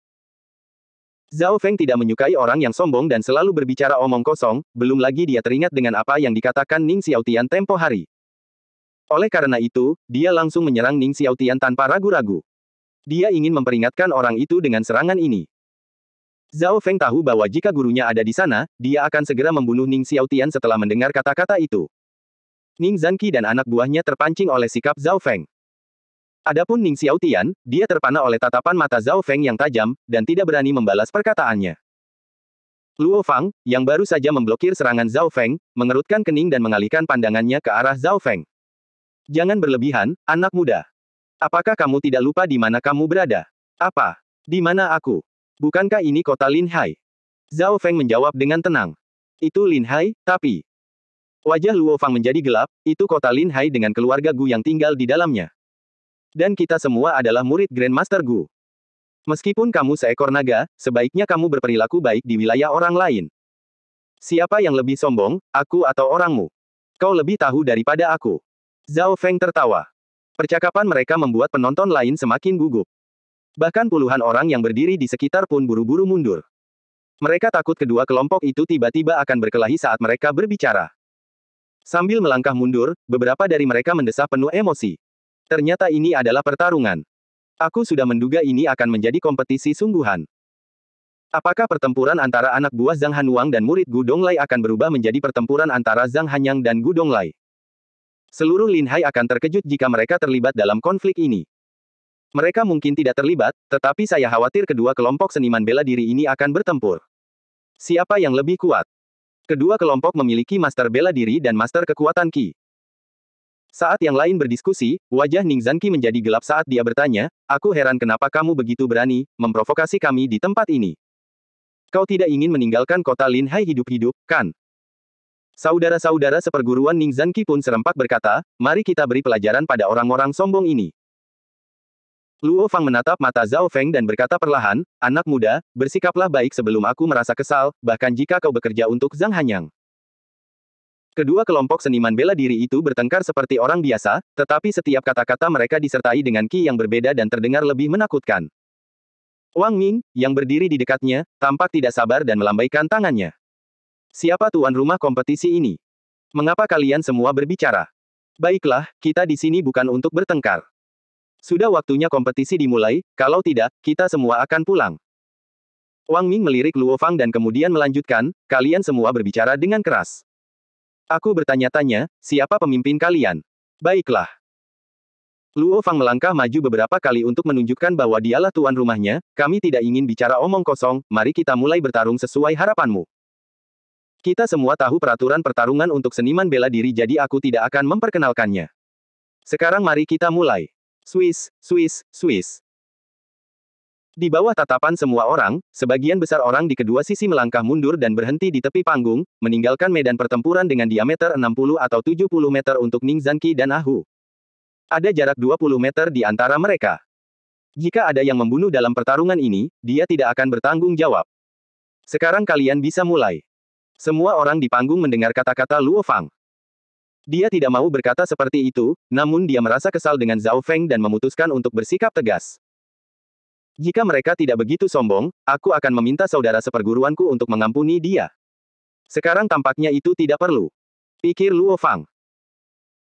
Zhao Feng tidak menyukai orang yang sombong dan selalu berbicara omong kosong, belum lagi dia teringat dengan apa yang dikatakan Ning Xiaotian tempo hari. Oleh karena itu, dia langsung menyerang Ning Xiaotian tanpa ragu-ragu. Dia ingin memperingatkan orang itu dengan serangan ini. Zhao Feng tahu bahwa jika gurunya ada di sana, dia akan segera membunuh Ning Xiaotian setelah mendengar kata-kata itu. Ning Zanqi dan anak buahnya terpancing oleh sikap Zhao Feng. Adapun Ning Xiaotian, dia terpana oleh tatapan mata Zhao Feng yang tajam, dan tidak berani membalas perkataannya. Luo Fang, yang baru saja memblokir serangan Zhao Feng, mengerutkan kening dan mengalihkan pandangannya ke arah Zhao Feng. Jangan berlebihan, anak muda. Apakah kamu tidak lupa di mana kamu berada? Apa? Di mana aku? Bukankah ini kota Lin Hai? Zhao Feng menjawab dengan tenang. Itu Lin Hai, tapi... Wajah Luo Fang menjadi gelap, itu kota Lin Hai dengan keluarga Gu yang tinggal di dalamnya. Dan kita semua adalah murid Grandmaster Gu. Meskipun kamu seekor naga, sebaiknya kamu berperilaku baik di wilayah orang lain. Siapa yang lebih sombong, aku atau orangmu? Kau lebih tahu daripada aku. Zhao Feng tertawa. Percakapan mereka membuat penonton lain semakin gugup. Bahkan puluhan orang yang berdiri di sekitar pun buru-buru mundur. Mereka takut kedua kelompok itu tiba-tiba akan berkelahi saat mereka berbicara. Sambil melangkah mundur, beberapa dari mereka mendesah penuh emosi. Ternyata ini adalah pertarungan. Aku sudah menduga ini akan menjadi kompetisi sungguhan. Apakah pertempuran antara anak buah Zhang Hanwang dan murid Gu Donglai akan berubah menjadi pertempuran antara Zhang Hanyang dan Gu Donglai? Seluruh Lin Hai akan terkejut jika mereka terlibat dalam konflik ini. Mereka mungkin tidak terlibat, tetapi saya khawatir kedua kelompok seniman bela diri ini akan bertempur. Siapa yang lebih kuat? Kedua kelompok memiliki master bela diri dan master kekuatan Qi. Saat yang lain berdiskusi, wajah Ning Zanqi menjadi gelap saat dia bertanya, aku heran kenapa kamu begitu berani, memprovokasi kami di tempat ini. Kau tidak ingin meninggalkan kota Lin Hai hidup-hidup, kan? Saudara-saudara seperguruan Ning Zanqi pun serempak berkata, mari kita beri pelajaran pada orang-orang sombong ini. Luo Fang menatap mata Zhao Feng dan berkata perlahan, anak muda, bersikaplah baik sebelum aku merasa kesal, bahkan jika kau bekerja untuk Zhang Hanyang. Kedua kelompok seniman bela diri itu bertengkar seperti orang biasa, tetapi setiap kata-kata mereka disertai dengan Qi yang berbeda dan terdengar lebih menakutkan. Wang Ming, yang berdiri di dekatnya, tampak tidak sabar dan melambaikan tangannya. Siapa tuan rumah kompetisi ini? Mengapa kalian semua berbicara? Baiklah, kita di sini bukan untuk bertengkar. Sudah waktunya kompetisi dimulai, kalau tidak, kita semua akan pulang. Wang Ming melirik Luo Fang dan kemudian melanjutkan, kalian semua berbicara dengan keras. Aku bertanya-tanya, siapa pemimpin kalian? Baiklah. Luo Fang melangkah maju beberapa kali untuk menunjukkan bahwa dialah tuan rumahnya, kami tidak ingin bicara omong kosong, mari kita mulai bertarung sesuai harapanmu. Kita semua tahu peraturan pertarungan untuk seniman bela diri jadi aku tidak akan memperkenalkannya. Sekarang mari kita mulai. Swiss, Swiss, Swiss. Di bawah tatapan semua orang, sebagian besar orang di kedua sisi melangkah mundur dan berhenti di tepi panggung, meninggalkan medan pertempuran dengan diameter 60 atau 70 meter untuk Ning Zanqi dan Ah Hu. Ada jarak 20 meter di antara mereka. Jika ada yang membunuh dalam pertarungan ini, dia tidak akan bertanggung jawab. Sekarang kalian bisa mulai. Semua orang di panggung mendengar kata-kata Luo Fang. Dia tidak mau berkata seperti itu, namun dia merasa kesal dengan Zhao Feng dan memutuskan untuk bersikap tegas. Jika mereka tidak begitu sombong, aku akan meminta saudara seperguruanku untuk mengampuni dia. Sekarang tampaknya itu tidak perlu. Pikir Luo Fang.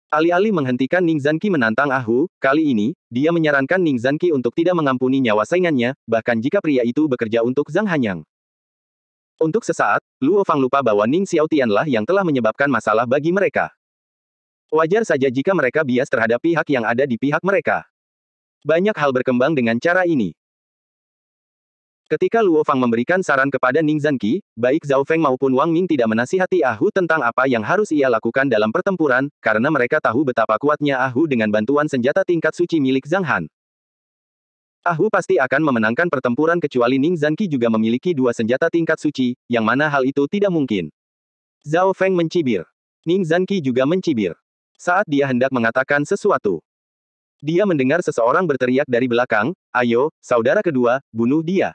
Alih-alih menghentikan Ning Zanqi menantang Ahu, kali ini, dia menyarankan Ning Zanqi untuk tidak mengampuni nyawa saingannya, bahkan jika pria itu bekerja untuk Zhang Hanyang. Untuk sesaat, Luo Fang lupa bahwa Ning Xiaotianlah yang telah menyebabkan masalah bagi mereka. Wajar saja jika mereka bias terhadap pihak yang ada di pihak mereka. Banyak hal berkembang dengan cara ini. Ketika Luo Fang memberikan saran kepada Ning Zanqi, baik Zhao Feng maupun Wang Ming tidak menasihati Ahu tentang apa yang harus ia lakukan dalam pertempuran, karena mereka tahu betapa kuatnya Ahu dengan bantuan senjata tingkat suci milik Zhang Han. Ahu pasti akan memenangkan pertempuran kecuali Ning Zanqi juga memiliki dua senjata tingkat suci, yang mana hal itu tidak mungkin. Zhao Feng mencibir. Ning Zanqi juga mencibir. Saat dia hendak mengatakan sesuatu, dia mendengar seseorang berteriak dari belakang, "Ayo, saudara kedua, bunuh dia."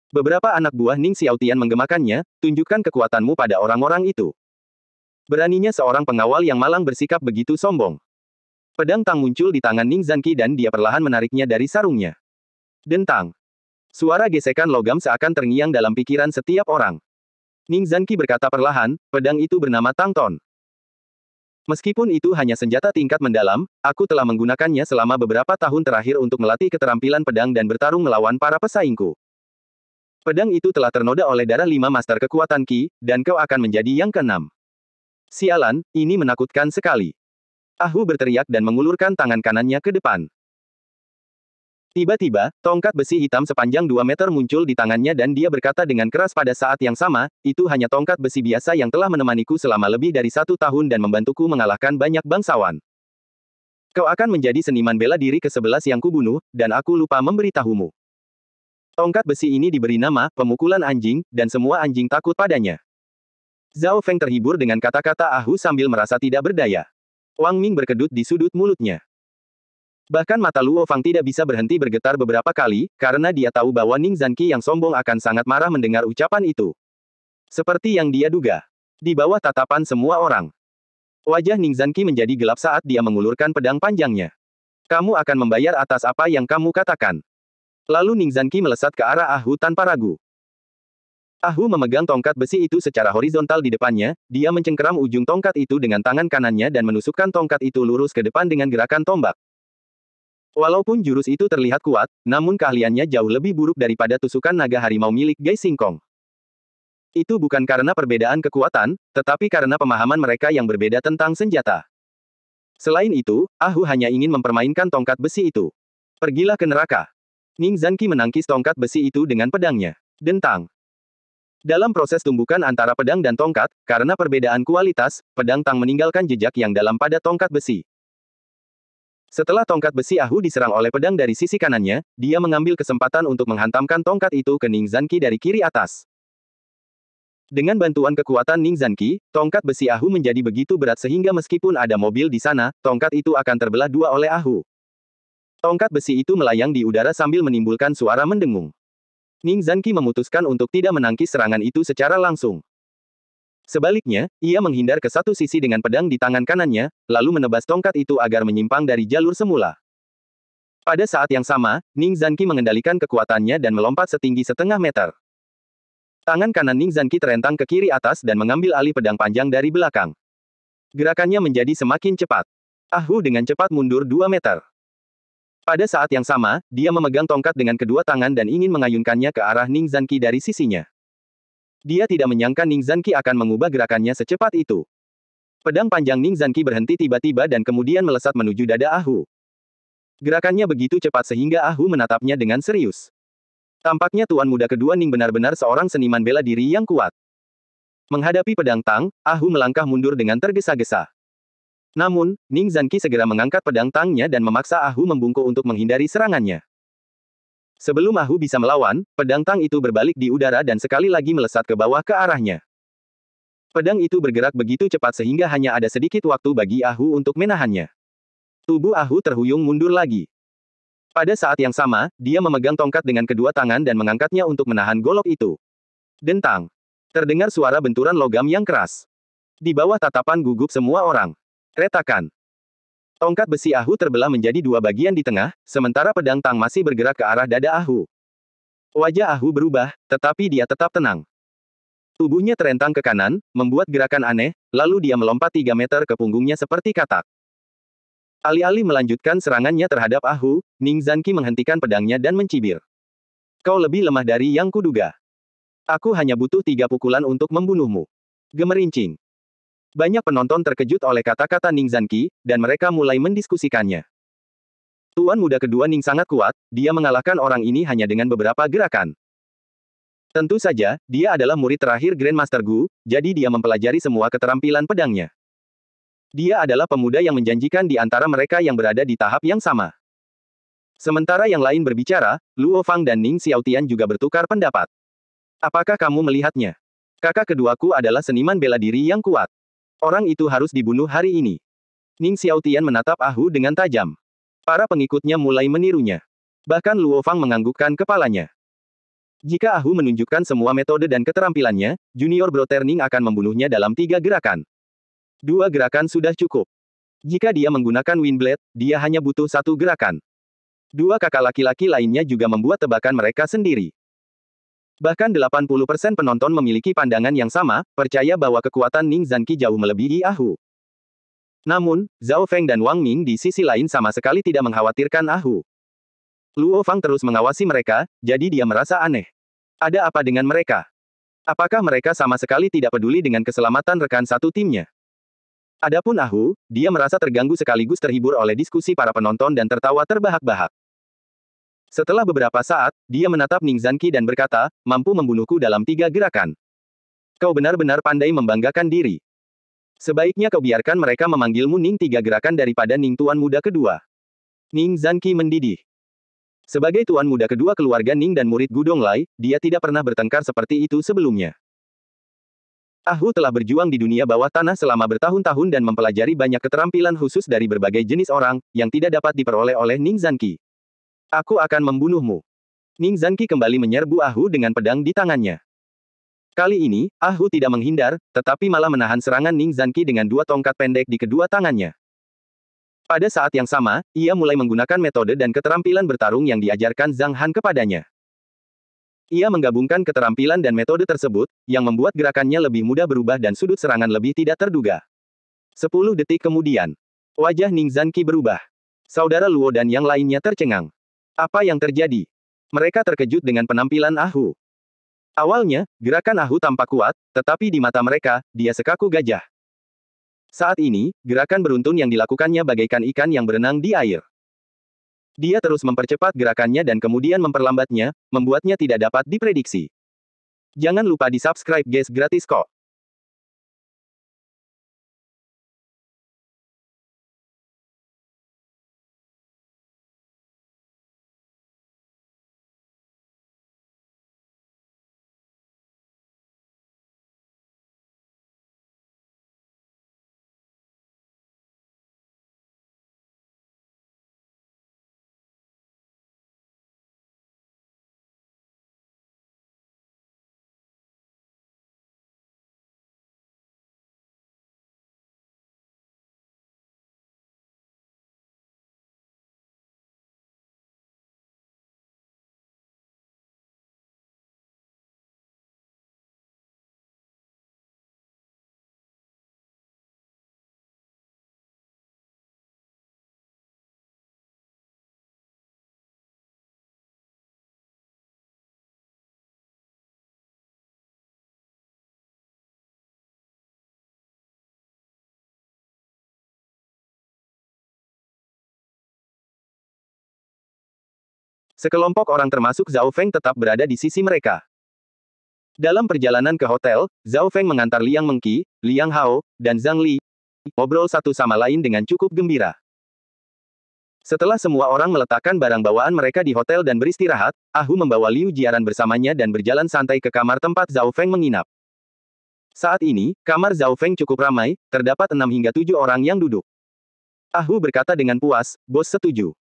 Beberapa anak buah Ning Xiaotian menggemakannya, tunjukkan kekuatanmu pada orang-orang itu. Beraninya seorang pengawal yang malang bersikap begitu sombong. Pedang Tang muncul di tangan Ning Zanqi dan dia perlahan menariknya dari sarungnya. Dentang. Suara gesekan logam seakan terngiang dalam pikiran setiap orang. Ning Zanqi berkata perlahan, pedang itu bernama Tang Ton. Meskipun itu hanya senjata tingkat mendalam, aku telah menggunakannya selama beberapa tahun terakhir untuk melatih keterampilan pedang dan bertarung melawan para pesaingku. Pedang itu telah ternoda oleh darah 5 master kekuatan Qi, dan kau akan menjadi yang keenam. Sialan, ini menakutkan sekali. Ahu berteriak dan mengulurkan tangan kanannya ke depan. Tiba-tiba, tongkat besi hitam sepanjang 2 meter muncul di tangannya dan dia berkata dengan keras pada saat yang sama, itu hanya tongkat besi biasa yang telah menemaniku selama lebih dari 1 tahun dan membantuku mengalahkan banyak bangsawan. Kau akan menjadi seniman bela diri ke-11 yang kubunuh, dan aku lupa memberitahumu. Tongkat besi ini diberi nama, pemukulan anjing, dan semua anjing takut padanya. Zhao Feng terhibur dengan kata-kata Ahu sambil merasa tidak berdaya. Wang Ming berkedut di sudut mulutnya. Bahkan mata Luo Fang tidak bisa berhenti bergetar beberapa kali, karena dia tahu bahwa Ning Zanqi yang sombong akan sangat marah mendengar ucapan itu. Seperti yang dia duga. Di bawah tatapan semua orang. Wajah Ning Zanqi menjadi gelap saat dia mengulurkan pedang panjangnya. Kamu akan membayar atas apa yang kamu katakan. Lalu Ning Zanqi melesat ke arah Ahu tanpa ragu. Ahu memegang tongkat besi itu secara horizontal di depannya, dia mencengkeram ujung tongkat itu dengan tangan kanannya dan menusukkan tongkat itu lurus ke depan dengan gerakan tombak. Walaupun jurus itu terlihat kuat, namun keahliannya jauh lebih buruk daripada tusukan naga harimau milik Gai Singkong. Itu bukan karena perbedaan kekuatan, tetapi karena pemahaman mereka yang berbeda tentang senjata. Selain itu, Ahu hanya ingin mempermainkan tongkat besi itu. Pergilah ke neraka. Ning Zanqi menangkis tongkat besi itu dengan pedangnya. Dentang. Dalam proses tumbukan antara pedang dan tongkat, karena perbedaan kualitas, pedang Tang meninggalkan jejak yang dalam pada tongkat besi. Setelah tongkat besi Ahu diserang oleh pedang dari sisi kanannya, dia mengambil kesempatan untuk menghantamkan tongkat itu ke Ning Zanqi dari kiri atas. Dengan bantuan kekuatan Ning Zanqi, tongkat besi Ahu menjadi begitu berat sehingga meskipun ada mobil di sana, tongkat itu akan terbelah dua oleh Ahu. Tongkat besi itu melayang di udara sambil menimbulkan suara mendengung. Ning Zanqi memutuskan untuk tidak menangkis serangan itu secara langsung. Sebaliknya, ia menghindar ke satu sisi dengan pedang di tangan kanannya, lalu menebas tongkat itu agar menyimpang dari jalur semula. Pada saat yang sama, Ning Zanqi mengendalikan kekuatannya dan melompat setinggi setengah meter. Tangan kanan Ning Zanqi terentang ke kiri atas dan mengambil alih pedang panjang dari belakang. Gerakannya menjadi semakin cepat. Ahu dengan cepat mundur 2 meter. Pada saat yang sama, dia memegang tongkat dengan kedua tangan dan ingin mengayunkannya ke arah Ning Zanqi dari sisinya. Dia tidak menyangka Ning Zanqi akan mengubah gerakannya secepat itu. Pedang panjang Ning Zanqi berhenti tiba-tiba dan kemudian melesat menuju dada Ahu. Gerakannya begitu cepat sehingga Ahu menatapnya dengan serius. Tampaknya tuan muda kedua Ning benar-benar seorang seniman bela diri yang kuat. Menghadapi pedang Tang, Ahu melangkah mundur dengan tergesa-gesa. Namun, Ning Zanqi segera mengangkat pedang Tangnya dan memaksa Ahu membungkuk untuk menghindari serangannya. Sebelum Ahu bisa melawan, pedang Tang itu berbalik di udara dan sekali lagi melesat ke bawah ke arahnya. Pedang itu bergerak begitu cepat sehingga hanya ada sedikit waktu bagi Ahu untuk menahannya. Tubuh Ahu terhuyung mundur lagi. Pada saat yang sama, dia memegang tongkat dengan kedua tangan dan mengangkatnya untuk menahan golok itu. Dentang. Terdengar suara benturan logam yang keras. Di bawah tatapan gugup semua orang. Retakan. Tongkat besi Ahu terbelah menjadi dua bagian di tengah, sementara pedang Tang masih bergerak ke arah dada Ahu. Wajah Ahu berubah, tetapi dia tetap tenang. Tubuhnya terentang ke kanan, membuat gerakan aneh, lalu dia melompat 3 meter ke punggungnya seperti katak. Alih-alih melanjutkan serangannya terhadap Ahu, Ning Zanqi menghentikan pedangnya dan mencibir. Kau lebih lemah dari yang kuduga. Aku hanya butuh 3 pukulan untuk membunuhmu. Gemerincing. Banyak penonton terkejut oleh kata-kata Ning Zanqi, dan mereka mulai mendiskusikannya. Tuan muda kedua Ning sangat kuat, dia mengalahkan orang ini hanya dengan beberapa gerakan. Tentu saja, dia adalah murid terakhir Grandmaster Gu, jadi dia mempelajari semua keterampilan pedangnya. Dia adalah pemuda yang menjanjikan di antara mereka yang berada di tahap yang sama. Sementara yang lain berbicara, Luo Fang dan Ning Xiaotian juga bertukar pendapat. Apakah kamu melihatnya? Kakak keduaku adalah seniman bela diri yang kuat. Orang itu harus dibunuh hari ini. Ning Xiaotian menatap Ahu dengan tajam. Para pengikutnya mulai menirunya. Bahkan Luo Fang menganggukkan kepalanya. Jika Ahu menunjukkan semua metode dan keterampilannya, Junior Brother Ning akan membunuhnya dalam 3 gerakan. 2 gerakan sudah cukup. Jika dia menggunakan Wind Blade, dia hanya butuh 1 gerakan. 2 kakak laki-laki lainnya juga membuat tebakan mereka sendiri. Bahkan 80% penonton memiliki pandangan yang sama, percaya bahwa kekuatan Ning Zanqi jauh melebihi Ahu. Namun, Zhao Feng dan Wang Ming di sisi lain sama sekali tidak mengkhawatirkan Ahu. Luo Fang terus mengawasi mereka, jadi dia merasa aneh. Ada apa dengan mereka? Apakah mereka sama sekali tidak peduli dengan keselamatan rekan satu timnya? Adapun Ahu, dia merasa terganggu sekaligus terhibur oleh diskusi para penonton dan tertawa terbahak-bahak. Setelah beberapa saat, dia menatap Ning Zanqi dan berkata, mampu membunuhku dalam 3 gerakan. Kau benar-benar pandai membanggakan diri. Sebaiknya kau biarkan mereka memanggilmu Ning 3 gerakan daripada Ning Tuan Muda kedua. Ning Zanqi mendidih. Sebagai tuan muda kedua keluarga Ning dan murid Gu Donglai, dia tidak pernah bertengkar seperti itu sebelumnya. Ahu telah berjuang di dunia bawah tanah selama bertahun-tahun dan mempelajari banyak keterampilan khusus dari berbagai jenis orang, yang tidak dapat diperoleh oleh Ning Zanqi. Aku akan membunuhmu. Ning Zanqi kembali menyerbu Ahu dengan pedang di tangannya. Kali ini, Ahu tidak menghindar, tetapi malah menahan serangan Ning Zanqi dengan 2 tongkat pendek di kedua tangannya. Pada saat yang sama, ia mulai menggunakan metode dan keterampilan bertarung yang diajarkan Zhang Han kepadanya. Ia menggabungkan keterampilan dan metode tersebut, yang membuat gerakannya lebih mudah berubah dan sudut serangan lebih tidak terduga. 10 detik kemudian, wajah Ning Zanqi berubah. Saudara Luo dan yang lainnya tercengang. Apa yang terjadi? Mereka terkejut dengan penampilan Ahu. Awalnya, gerakan Ahu tampak kuat, tetapi di mata mereka, dia sekaku gajah. Saat ini, gerakan beruntun yang dilakukannya bagaikan ikan yang berenang di air. Dia terus mempercepat gerakannya dan kemudian memperlambatnya, membuatnya tidak dapat diprediksi. Jangan lupa di-subscribe guys, gratis kok. Sekelompok orang termasuk Zhao Feng tetap berada di sisi mereka. Dalam perjalanan ke hotel, Zhao Feng mengantar Liang Mengqi, Liang Hao, dan Zhang Li, ngobrol satu sama lain dengan cukup gembira. Setelah semua orang meletakkan barang bawaan mereka di hotel dan beristirahat, Ahu membawa Liu Jiaran bersamanya dan berjalan santai ke kamar tempat Zhao Feng menginap. Saat ini, kamar Zhao Feng cukup ramai, terdapat 6 hingga 7 orang yang duduk. Ahu berkata dengan puas, bos setuju.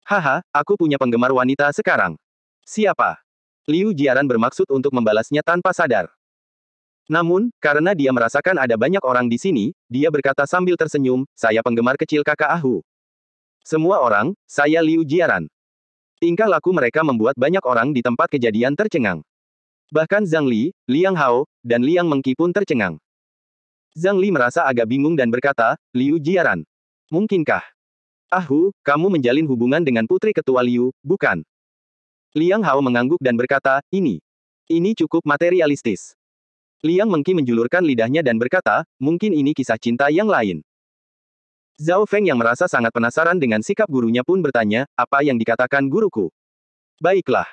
Haha, aku punya penggemar wanita sekarang. Siapa? Liu Jiaran bermaksud untuk membalasnya tanpa sadar. Namun, karena dia merasakan ada banyak orang di sini, dia berkata sambil tersenyum, saya penggemar kecil kakak Ahu. Semua orang, saya Liu Jiaran. Tingkah laku mereka membuat banyak orang di tempat kejadian tercengang. Bahkan Zhang Li, Liang Hao, dan Liang Mengqi pun tercengang. Zhang Li merasa agak bingung dan berkata, Liu Jiaran. Mungkinkah? Ahu, kamu menjalin hubungan dengan putri ketua Liu, bukan? Liang Hao mengangguk dan berkata, ini cukup materialistis. Liang Mengqi menjulurkan lidahnya dan berkata, mungkin ini kisah cinta yang lain. Zhao Feng yang merasa sangat penasaran dengan sikap gurunya pun bertanya, apa yang dikatakan guruku? Baiklah.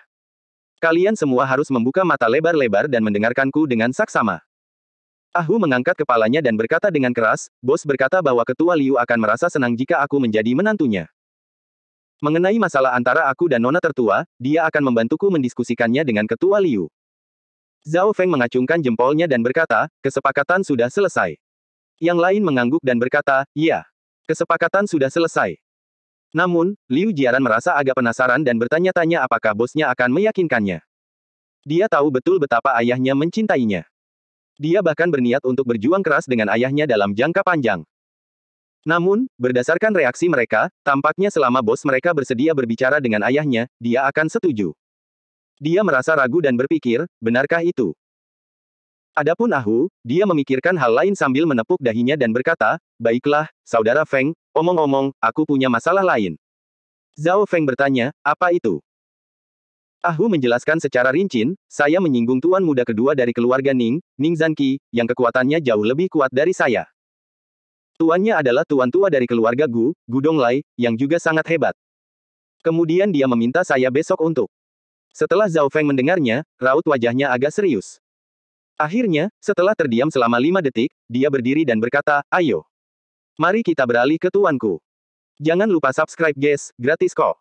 Kalian semua harus membuka mata lebar-lebar dan mendengarkanku dengan saksama. Ahu mengangkat kepalanya dan berkata dengan keras, bos berkata bahwa ketua Liu akan merasa senang jika aku menjadi menantunya. Mengenai masalah antara aku dan nona tertua, dia akan membantuku mendiskusikannya dengan ketua Liu. Zhao Feng mengacungkan jempolnya dan berkata, kesepakatan sudah selesai. Yang lain mengangguk dan berkata, iya. Kesepakatan sudah selesai. Namun, Liu Jiaran merasa agak penasaran dan bertanya-tanya apakah bosnya akan meyakinkannya. Dia tahu betul betapa ayahnya mencintainya. Dia bahkan berniat untuk berjuang keras dengan ayahnya dalam jangka panjang. Namun, berdasarkan reaksi mereka, tampaknya selama bos mereka bersedia berbicara dengan ayahnya, dia akan setuju. Dia merasa ragu dan berpikir, benarkah itu? Adapun Ahu, dia memikirkan hal lain sambil menepuk dahinya dan berkata, baiklah, saudara Feng, omong-omong, aku punya masalah lain. Zhao Feng bertanya, apa itu? Ahu menjelaskan secara rinci, saya menyinggung tuan muda kedua dari keluarga Ning, Ning Zanqi, yang kekuatannya jauh lebih kuat dari saya. Tuannya adalah tuan tua dari keluarga Gu, Gu Donglai, yang juga sangat hebat. Kemudian dia meminta saya besok untuk. Setelah Zhao Feng mendengarnya, raut wajahnya agak serius. Akhirnya, setelah terdiam selama 5 detik, dia berdiri dan berkata, ayo. Mari kita beralih ke tuanku. Jangan lupa subscribe guys, gratis kok.